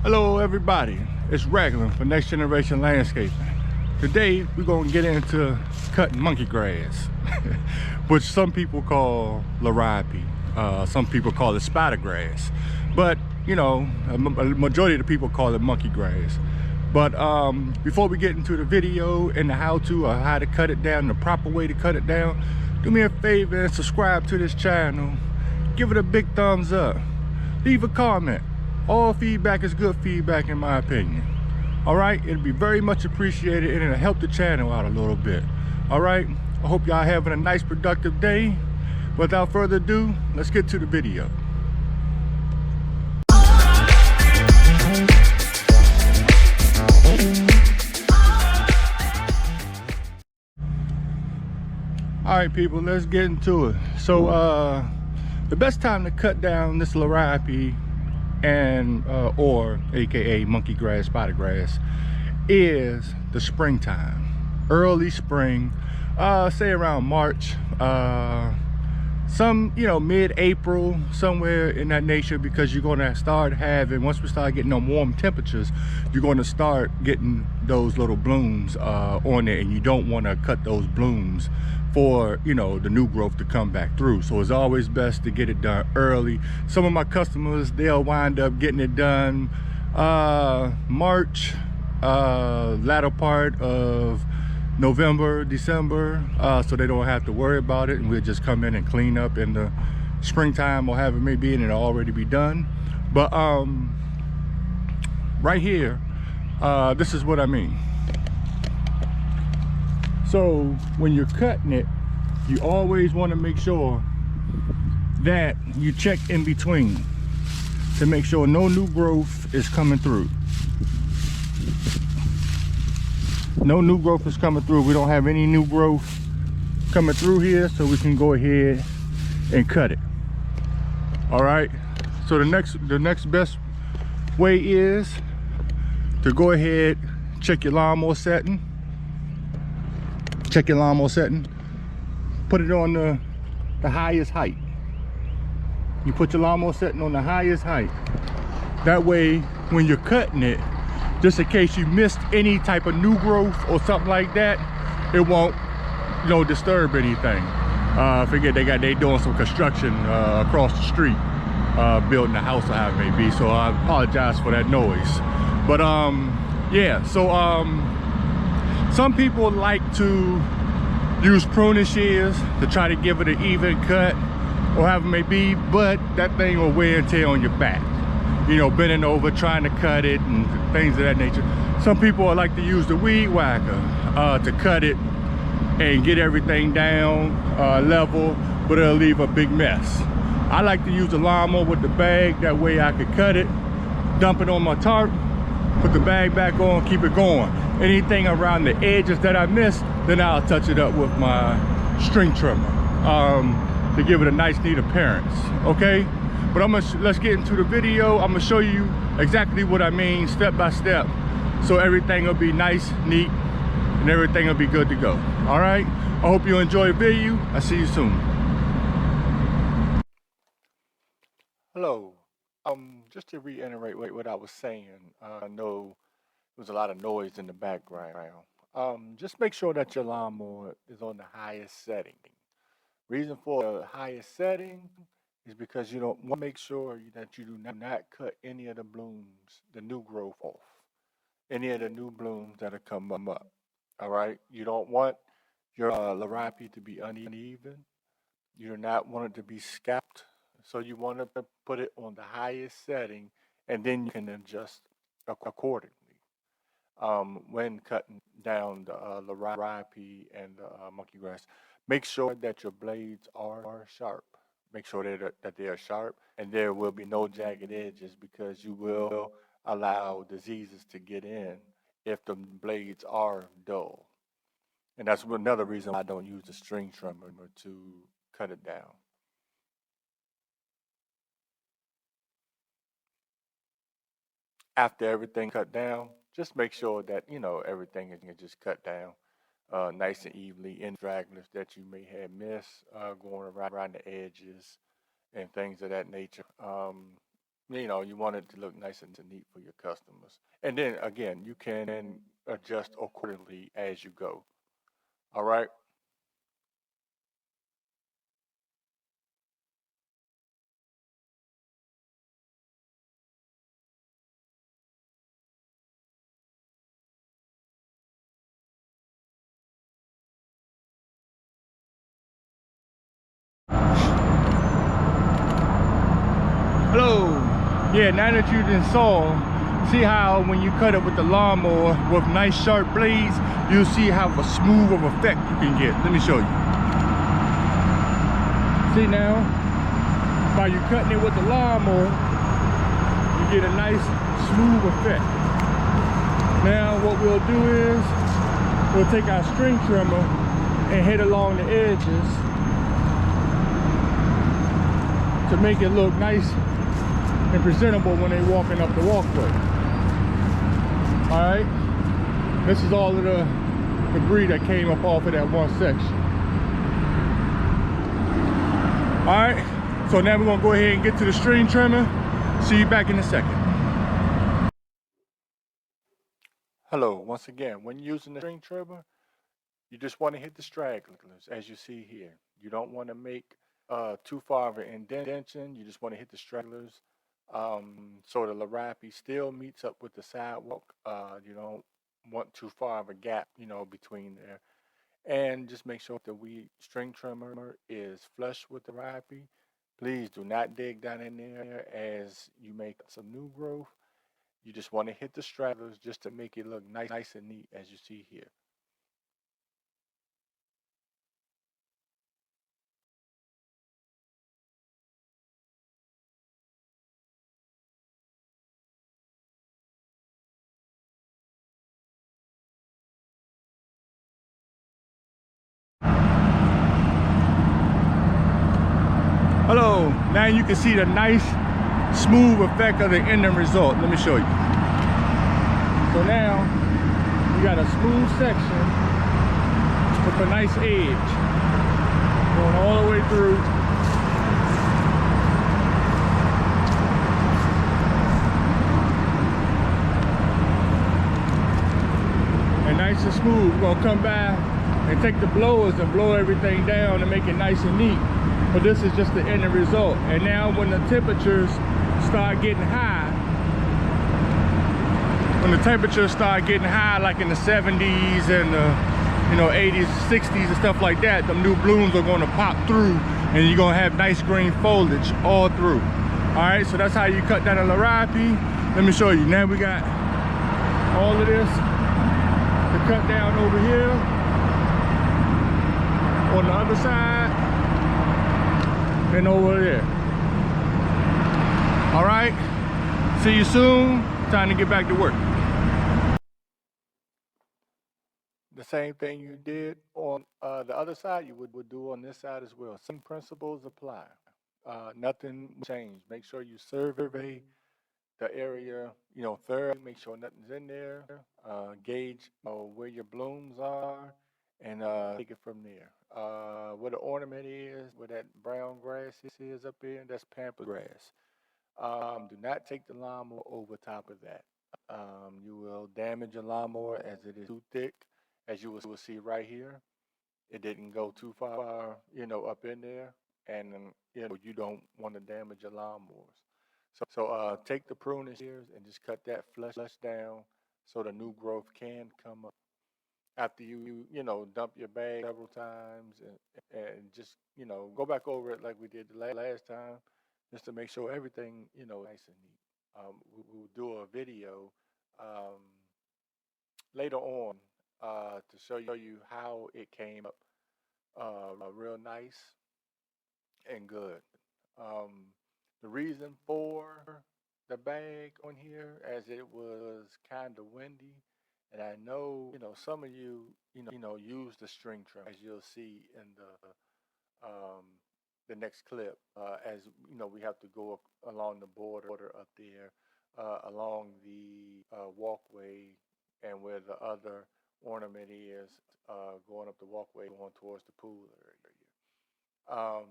Hello everybody, it's Raglan for Next Generation Landscaping. Today we're going to get into cutting monkey grass, which some people call Liriope. Some people call it spider grass, but you know, a majority of the people call it monkey grass. But before we get into the video and the how-to or how to cut it down, the proper way to cut it down, do me a favor and subscribe to this channel. Give it a big thumbs up. Leave a comment. All feedback is good feedback in my opinion. All right, it'll be very much appreciated and it'll help the channel out a little bit. All right, I hope y'all having a nice productive day. Without further ado, let's get to the video. All right, people, let's get into it. So the best time to cut down this Liriope and or aka monkey grass, spider grass, is the springtime, early spring, say around March, mid-April, somewhere in that nature, because you're going to start having, once we start getting on warm temperatures, you're going to start getting those little blooms on there, and you don't want to cut those blooms for, you know, the new growth to come back through. So it's always best to get it done early. Some of my customers, they'll wind up getting it done March, latter part of November, December, so they don't have to worry about it, and we'll just come in and clean up in the springtime or have it may be, and it'll already be done. But right here, this is what I mean. So when you're cutting it, you always want to make sure that you check in between to make sure no new growth is coming through. No new growth is coming through. We don't have any new growth coming through here, so we can go ahead and cut it. All right, so the next best way is to go ahead, check your lawnmower setting. Check your lawnmower setting, put it on the highest height. You put your lawnmower setting on the highest height. That way, when you're cutting it, just in case you missed any type of new growth or something like that, it won't, you know, disturb anything. Forget they doing some construction across the street, building a house or however it may be, so I apologize for that noise. But yeah, so some people like to use pruning shears to try to give it an even cut or however it may be, but that thing will wear and tear on your back. You know, bending over, trying to cut it and things of that nature. Some people like to use the weed whacker to cut it and get everything down level, but it'll leave a big mess. I like to use the lawnmower with the bag, that way I could cut it, dump it on my tarp, put the bag back on, keep it going. Anything around the edges that I miss, then I'll touch it up with my string trimmer to give it a nice, neat appearance, okay? But let's get into the video. I'm gonna show you exactly what I mean, step by step, so everything will be nice, neat, and everything will be good to go. All right, I hope you enjoy the video. I'll see you soon. Hello, just to reiterate what I was saying, I know there was a lot of noise in the background. Just make sure that your lawnmower is on the highest setting. Reason for the highest setting is because you don't want to make sure that you do not cut any of the blooms, the new growth off, any of the new blooms that have come up. All right, you don't want your Liriope to be uneven. You do not want it to be scapped, so you want to put it on the highest setting, and then you can adjust accordingly when cutting down the Liriope and the monkey grass. Make sure that your blades are sharp. Make sure that they are sharp, and there will be no jagged edges, because you will allow diseases to get in if the blades are dull. And that's another reason why I don't use the string trimmer to cut it down. After everything cut down, just make sure that, you know, everything is just cut down nice and evenly, in stragglers that you may have missed going around the edges and things of that nature. You know, you want it to look nice and neat for your customers. And then again, you can adjust accordingly as you go. All right. Hello. Yeah, now that you done saw, see how when you cut it with the lawnmower with nice sharp blades, you'll see how a smooth of effect you can get. Let me show you. See now, by you cutting it with the lawnmower, you get a nice smooth effect. Now what we'll do is, we'll take our string trimmer and hit along the edges to make it look nice and presentable when they're walking up the walkway. All right, this is all of the debris that came up off of that one section. All right, so now we're gonna go ahead and get to the string trimmer. See you back in a second. Hello, once again, when using the string trimmer, you just want to hit the stragglers as you see here. You don't want to make too far of an indentation. You just want to hit the stragglers. So the Liriope still meets up with the sidewalk. You don't want too far of a gap, you know, between there. And just make sure the weed string trimmer is flush with the Liriope. Please do not dig down in there as you make some new growth. You just want to hit the stragglers just to make it look nice and neat as you see here. Hello, now you can see the nice smooth effect of the ending result. Let me show you. So now you got a smooth section with a nice edge going all the way through. And nice and smooth. We're gonna come back and take the blowers and blow everything down and make it nice and neat. But this is just the ending result. And now when the temperatures start getting high, like in the 70s and the 80s, 60s and stuff like that, the new blooms are gonna pop through and you're gonna have nice green foliage all through. All right, so that's how you cut down a Liriope. Let me show you. Now we got all of this to cut down over here on the other side and over there. All right, see you soon. Time to get back to work. The same thing you did on the other side, you would do on this side as well. Same principles apply. Nothing will change. Make sure you survey the area, thoroughly. Make sure nothing's in there. Gauge where your blooms are, and take it from there. Where the ornament is, where that brown grass is up there, that's pampas grass. Do not take the lawnmower over top of that. You will damage your lawnmower as it is too thick, as you will see right here. It didn't go too far, up in there, and you don't want to damage your lawnmowers. So take the pruning shears and just cut that flush down so the new growth can come up. After you dump your bag several times and just go back over it like we did the last time, just to make sure everything nice and neat. We'll do a video um, later on to show you how it came up real nice and good. Um, the reason for the bag on here, as it was kind of windy, and I know some of you use the string trim, as you'll see in the next clip. As we have to go along the border up there, along the walkway, and where the other ornament is, going up the walkway, going towards the pool area. Um,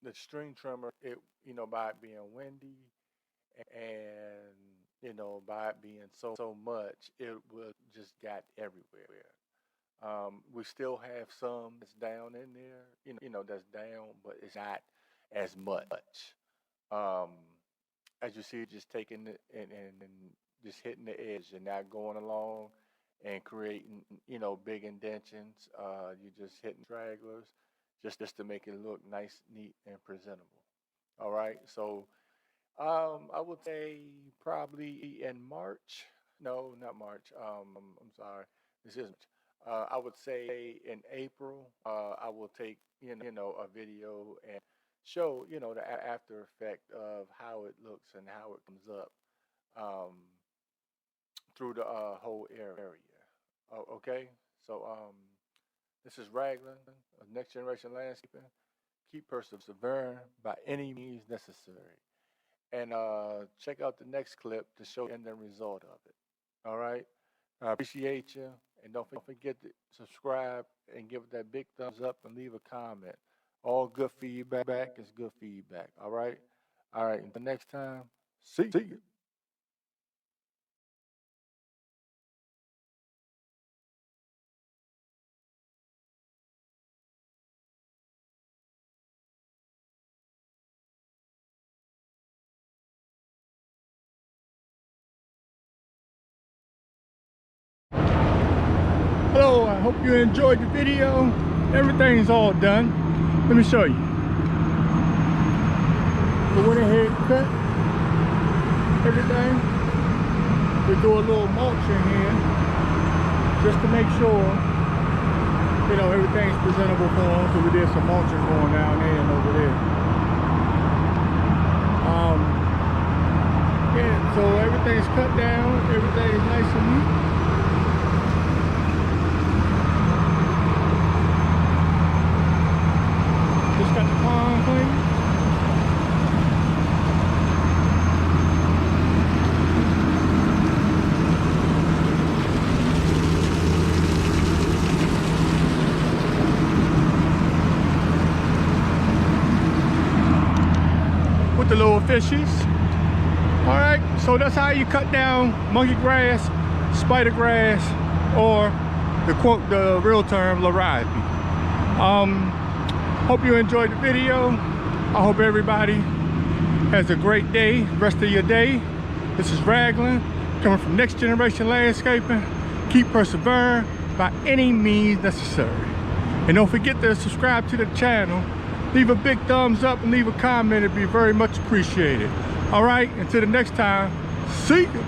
the string trimmer, it, you know, by it being windy and, you know, by it being so much, it will just got everywhere. We still have some that's down in there, you know, that's down, but it's not as much. Um, as you see, just taking it and just hitting the edge and not going along and creating, you know, big indentions. You're just hitting stragglers just to make it look nice, neat, and presentable. All right. So I would say probably in March. No, not March. I'm sorry. This isn't. I would say in April, I will take, you know, a video and show, you know, the after effect of how it looks and how it comes up um, through the whole area. Oh, okay. So this is Raglan of Next Generation Landscaping. Keep persevering by any means necessary. And check out the next clip to show the end result of it. All right. I appreciate you. And don't forget to subscribe and give it that big thumbs up and leave a comment. All good feedback is good feedback. All right. All right. Until next time, see you. Hello, I hope you enjoyed the video. Everything's all done. Let me show you. We went ahead and cut everything. We do a little mulching here just to make sure, you know, everything's presentable for them. So we did some mulching going down there and over there. Yeah, so everything's cut down. Everything's nice and neat. Just got the pond clean. With the little fishies. All right, so that's how you cut down monkey grass, spider grass, or the real term, Liriope. Hope you enjoyed the video. I hope everybody has a great day, rest of your day. This is Raglan, coming from Next Generation Landscaping. Keep persevering by any means necessary. And don't forget to subscribe to the channel. Leave a big thumbs up and leave a comment. It'd be very much appreciated. All right, until the next time, see you.